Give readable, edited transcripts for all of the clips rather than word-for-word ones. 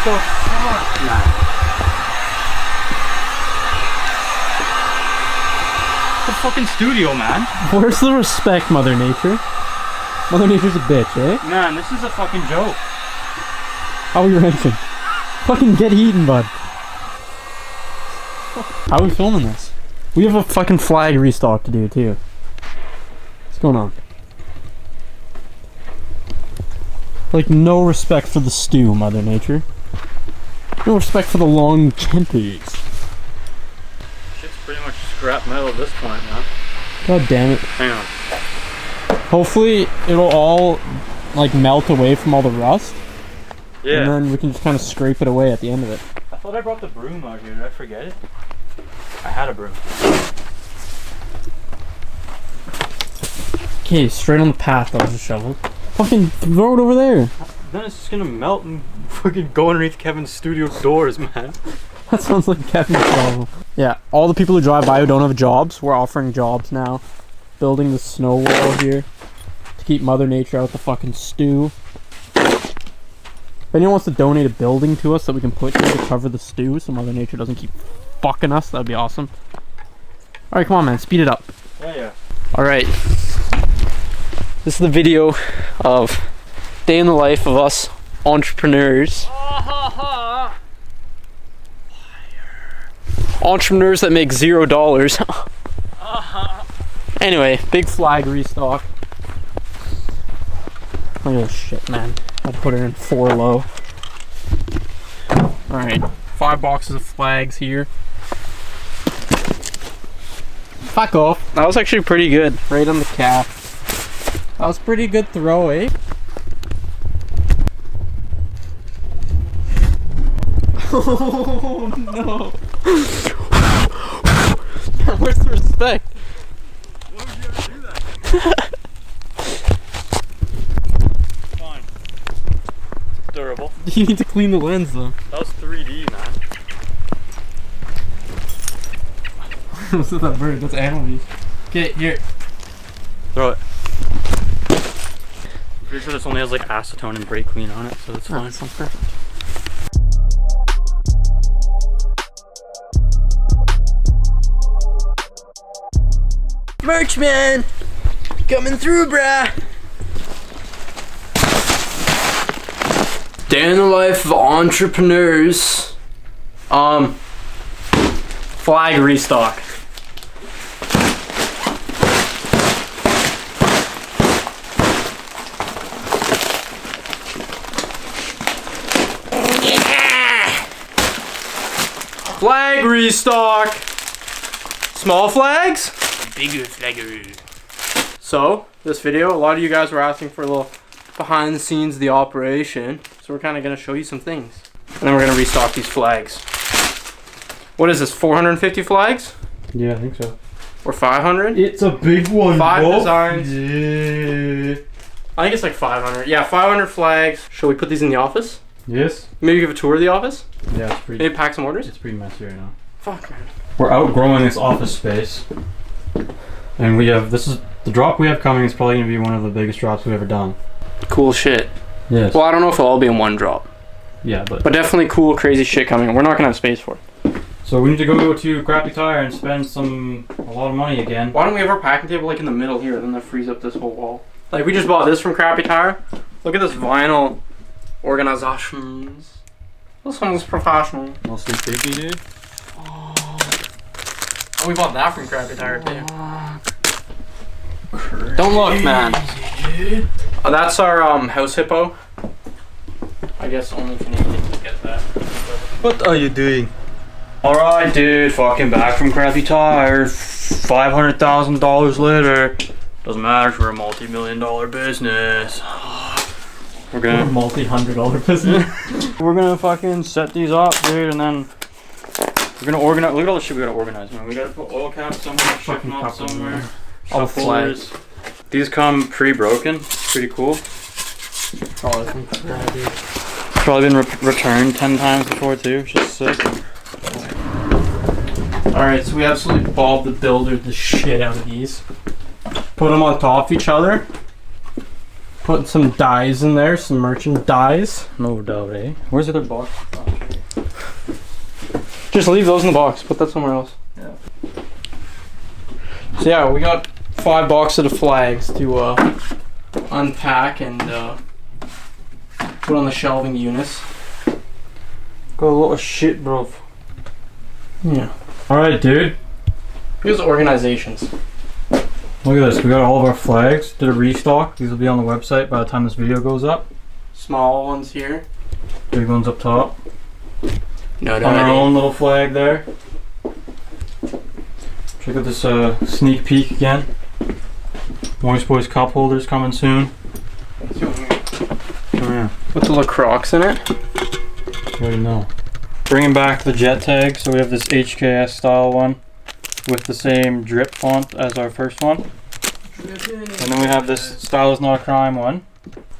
the fuck, man? The fucking studio, man. Where's the respect, Mother Nature? Mother Nature's a bitch, eh? Man, this is a fucking joke. How are you wrenching? Fucking get eaten, bud. How are we filming this? We have a fucking flag restock to do, too. What's going on? Like, no respect for the stew, Mother Nature. No respect for the long tempers. Shit's pretty much scrap metal at this point, man. God damn it. Hang on. Hopefully, it'll all, like, melt away from all the rust. Yeah. And then we can just kind of scrape it away at the end of it. I thought I brought the broom out here. Did I forget it? I had a broom. Okay, straight on the path that was just shoveled. Fucking throw it over there. Then it's just gonna melt and fucking go underneath Kevin's studio doors, man. That sounds like Kevin's problem. Yeah, all the people who drive by who don't have jobs, we're offering jobs now. Building the snow wall here to keep Mother Nature out the fucking stew. If anyone wants to donate a building to us that we can put here to cover the stew so Mother Nature doesn't keep fucking us, that'd be awesome. Alright, come on, man, speed it up. Yeah. Alright. This is the video of day in the life of us entrepreneurs. Entrepreneurs that make $0. Anyway, big flag restock. Look at this shit, man. I'll put it in 4 low. Alright, 5 boxes of flags here. Fuck off. That was actually pretty good. Right on the cap. That was pretty good throw, eh? Oh no. Where's the respect? Why would you ever do that? Fine. Durable. You need to clean the lens though. That was 3D, man. What's with that bird? That's animal. Okay, here. Throw it. Pretty sure this only has like acetone and brake clean on it, so that's fine. That sounds perfect. Merch man! Coming through, brah! Day in the life of entrepreneurs. Flag restock. Flag restock. Small flags, bigger flagger. So this video, a lot of you guys were asking for a little behind the scenes of the operation. So we're kind of gonna show you some things, and then we're gonna restock these flags. What is this? 450 flags? Yeah, I think so. Or 500? It's a big one. 5 bro. designs. Yeah. I think it's like 500. Yeah, 500 flags. Should we put these in the office? Yes. Maybe give a tour of the office? Yeah, it's pretty. Maybe pack some orders? It's pretty messy right now. Fuck, man. We're outgrowing this office space, and we have the drop we have coming is probably gonna be one of the biggest drops we've ever done. Cool shit. Yes. Well, I don't know if it'll all be in one drop, Yeah, but but definitely cool, crazy shit coming. We're not gonna have space for it. so we need to go to Crappy Tire and spend a lot of money again. Why don't we have our packing table like in the middle here, then that frees up this whole wall? Like we just bought this from Crappy Tire. Look at this vinyl organizations. This one's professional. Mostly sticky, dude. Oh, we bought that from Crappy Tire too. Don't look, man. Oh, that's our house hippo. I guess only Canadians get that. What are you doing? Alright, dude. Fucking back from Crappy Tire. $500,000 later. Doesn't matter if we're a multi-million-dollar business. We're gonna multi-$100 business. we're gonna fucking set these up, dude, and then we're gonna organize. Look at all the shit we gotta organize, man. We gotta put oil caps somewhere, shipping off somewhere. All the Shufflers. These come pre-broken. Pretty cool. Probably been returned 10 times before too, which is sick. Alright, so we absolutely Bob the Builder the shit out of these. Put them on top of each other. Putting some dyes in there, some merchant dyes. No doubt, eh? Where's the other box? Just leave those in the box. Put that somewhere else. Yeah. So yeah, we got 5 boxes of flags to unpack and put on the shelving units. Got a lot of shit, bro. Yeah. Alright, dude. Here's the organizations. Look at this. We got all of our flags. Did a restock. These will be on the website by the time this video goes up. Small ones here. Big ones up top. No, On our own little flag there. Check out this sneak peek again. Moist Boys cup holders coming soon. Oh yeah. With the LaCroix in it. You already know. Bringing back the jet tag. So we have this HKS style one with the same drip font as our first one. And then we have this Style is Not a Crime one.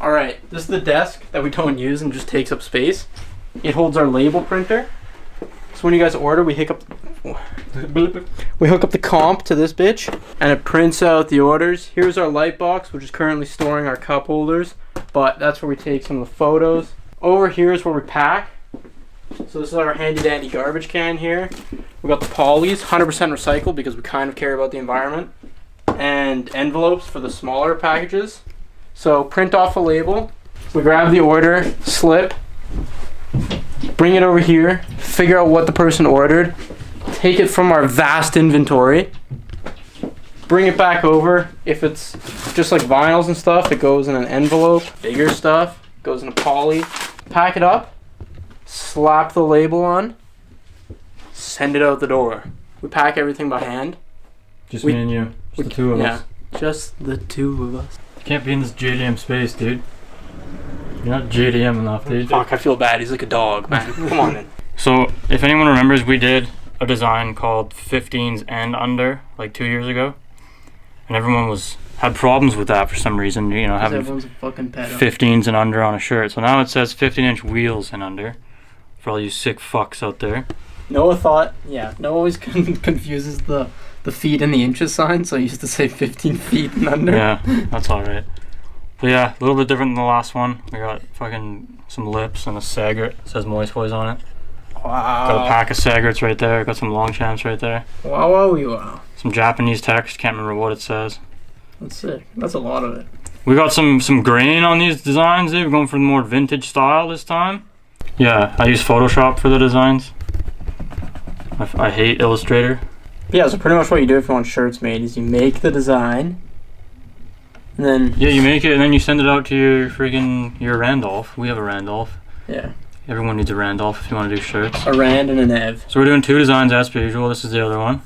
Alright, this is the desk that we don't use and just takes up space. It holds our label printer. So when you guys order, we hook up the comp to this bitch and it prints out the orders. Here's our light box, which is currently storing our cup holders, but that's where we take some of the photos. Over here is where we pack. So this is our handy dandy garbage can here. We got the polys, 100% recycled because we kind of care about the environment. And envelopes for the smaller packages. So print off a label, we grab the order, slip, bring it over here, figure out what the person ordered, take it from our vast inventory, bring it back over. If it's just like vinyls and stuff, it goes in an envelope. Bigger stuff goes in a poly. Pack it up, slap the label on, send it out the door. We pack everything by hand. Just me and you. Just the two of us. Yeah, just the two of us. You can't be in this JDM space, dude. You're not JDM enough, dude. Fuck, I feel bad. He's like a dog, man. Come on, then. So, if anyone remembers, we did a design called 15s and under, like 2 years ago. And everyone had problems with that for some reason, you know, having Everyone's a fucking pedo. 15s and under on a shirt. So now it says 15-inch wheels and under. For all you sick fucks out there. Noah always confuses the feet and the inches sign, so he used to say 15 feet and under. Yeah, that's alright. But yeah, a little bit different than the last one. We got fucking some lips and a Sagert. It says Moist Boys on it. Wow. Got a pack of Sagerts right there. Got some Longchamps right there. Wow. Some Japanese text. Can't remember what it says. That's sick. That's a lot of it. We got some grain on these designs, dude. We're going for the more vintage style this time. Yeah, I use Photoshop for the designs. I hate Illustrator. Yeah, so pretty much what you do if you want shirts made is you make the design, and then... Yeah, you make it and then you send it out to your Randolph. We have a Randolph. Yeah. Everyone needs a Randolph if you want to do shirts. A Rand and an Ev. So we're doing 2 designs as per usual. This is the other one.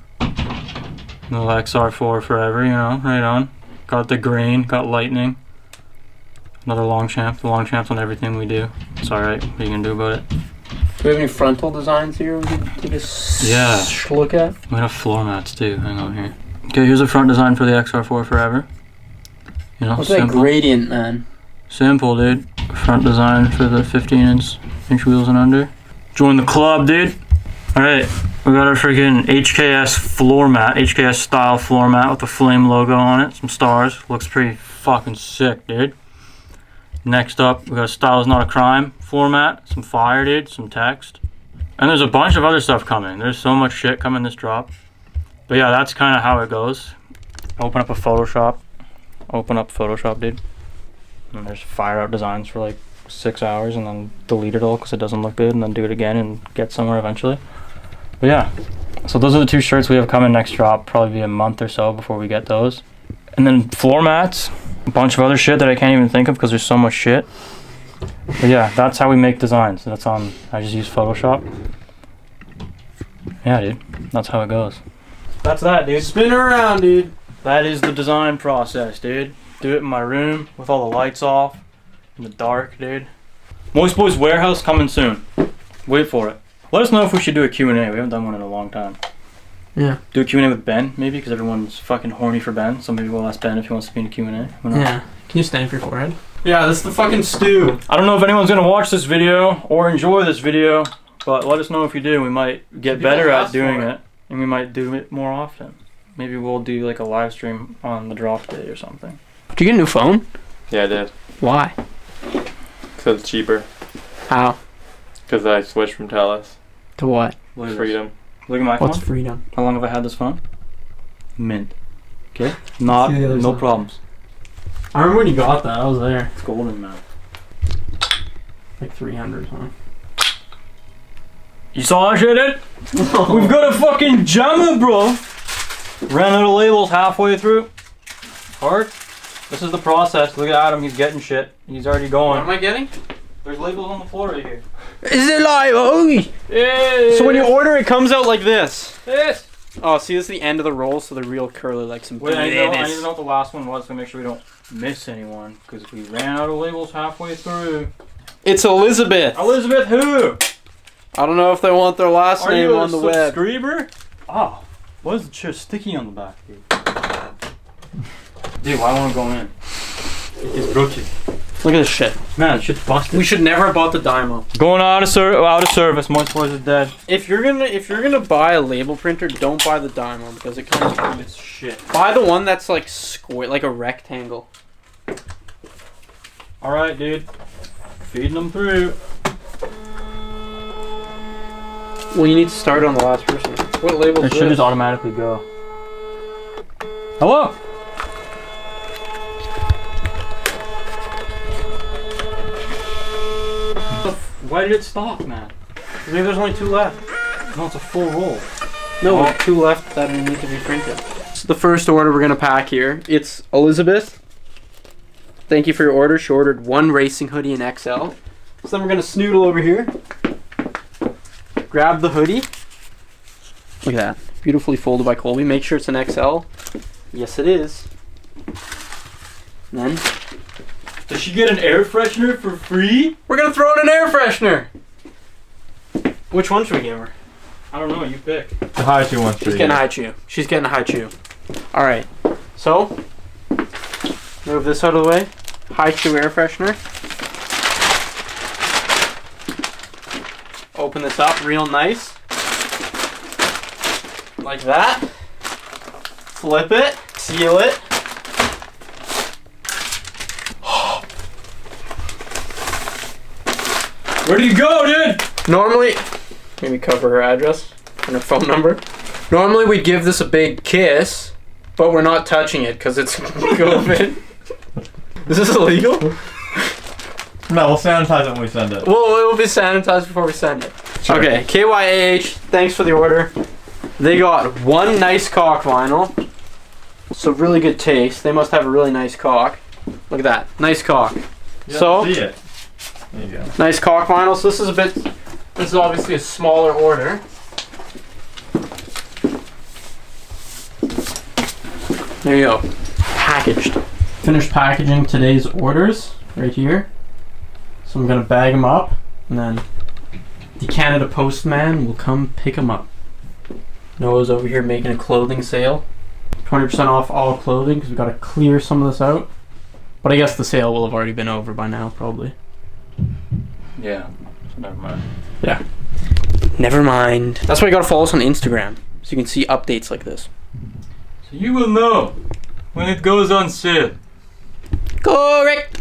Little XR4 forever, you know, right on. Got the grain, got lightning. Another Longchamp. The Longchamp's on everything we do. It's alright. What are you gonna do about it? Do we have any frontal designs here we can take a look at? We have floor mats too. Hang on here. Okay, here's a front design for the XR4 forever. You know, what's that gradient, man? Simple, dude. Front design for the 15-inch wheels and under. Join the club, dude. Alright, we got our freaking HKS floor mat, HKS style floor mat with the flame logo on it. Some stars. Looks pretty fucking sick, dude. Next up, we got a Style is Not a Crime floor mat. Some fire, dude. Some text. And there's a bunch of other stuff coming. There's so much shit coming this drop. But yeah, that's kind of how it goes. Open up Photoshop, dude. And there's fire out designs for like 6 hours and then delete it all because it doesn't look good and then do it again and get somewhere eventually. But yeah, so those are the 2 shirts we have coming next drop. Probably be a month or so before we get those. And then floor mats, a bunch of other shit that I can't even think of because there's so much shit. But yeah, that's how we make designs. I just use Photoshop. Yeah, dude, that's how it goes. That's that, dude. Spin her around, dude. That is the design process, dude. Do it in my room with all the lights off, in the dark, dude. Moist Boys Warehouse coming soon. Wait for it. Let us know if we should do a Q&A. We haven't done one in a long time. Yeah. Do a Q&A with Ben, maybe, because everyone's fucking horny for Ben. So maybe we'll ask Ben if he wants to be in a Q&A. Yeah. Can you stand up your forehead? Yeah, this is the fucking stew. I don't know if anyone's going to watch this video or enjoy this video, but let us know if you do. We might get better at doing it, and we might do it more often. Maybe we'll do like a live stream on the drop day or something. Did you get a new phone? Yeah, I did. Why? Because it's cheaper. How? Because I switched from Telus. To what? Look at this. Freedom. Look at my What's phone. freedom? How long have I had this phone? Mint. Okay. Not See the other no side. problems. I remember when you got that. I was there. It's golden, man. Like 300, huh? You saw that shit, dude? We've got a fucking jammer, bro. Ran out of labels halfway through. Hard. This is the process. Look at Adam. He's getting shit. He's already going. What am I getting? There's labels on the floor right here. Is it live? Oh! Yeah. So when you order, it comes out like this. Yes. Oh, see, this is the end of the roll, so the real curler like some Wait, I need to babies. know what the last one was to make sure we don't miss anyone. Because we ran out of labels halfway through. It's Elizabeth. Elizabeth who? I don't know if they want their last Are name you a on the web. subscriber? Oh, why is the chair sticky on the back, dude? Dude, why won't it go in? It's broken. Look at this shit. Man, it shit's busted. We should never have bought the Dymo. Going out of service. Moist Boys is dead. If you're gonna buy a label printer, don't buy the Dymo because it comes. It's shit. Buy the one that's like square, like a rectangle. All right, dude. Feeding them through. Well, you need to start on the last person. What label is It should this? just automatically go. Hello. Why did it stop, man? Maybe there's only 2 left. No, it's a full roll. No, Oh. 2 left that need to be printed. This is the first order we're gonna pack here. It's Elizabeth. Thank you for your order. She ordered 1 racing hoodie in XL. So then we're gonna snoodle over here. Grab the hoodie. Look at that. Beautifully folded by Colby. Make sure it's an XL. Yes, it is. And then Does she get an air freshener for free? we're gonna throw in an air freshener. Which one should we give her? I don't know. You pick. The high two ones. She's getting a high chew. She's getting a high chew. All right. So move this out of the way. High chew air freshener. Open this up real nice. Like that. Flip it. Seal it. Where do you go, dude? Normally, maybe cover her address and her phone number. Normally we'd give this a big kiss, but we're not touching it because it's COVID. Is this illegal? No, we'll sanitize it when we send it. Well, it'll be sanitized before we send it. Sure. Okay, KYAH, thanks for the order. They got 1 nice cock vinyl. So really good taste. They must have a really nice cock. Look at that, nice cock. Yeah, So, see it. There you go. nice cock vinyl. So this is obviously a smaller order. There you go, packaged. Finished packaging today's orders right here. So I'm gonna bag them up, and then the Canada Postman will come pick them up. Noah's over here making a clothing sale. 20% off all clothing because we gotta clear some of this out. But I guess the sale will have already been over by now, probably. Yeah. So never mind. Yeah. Never mind. That's why you gotta follow us on Instagram so you can see updates like this. So you will know when it goes on sale. Correct.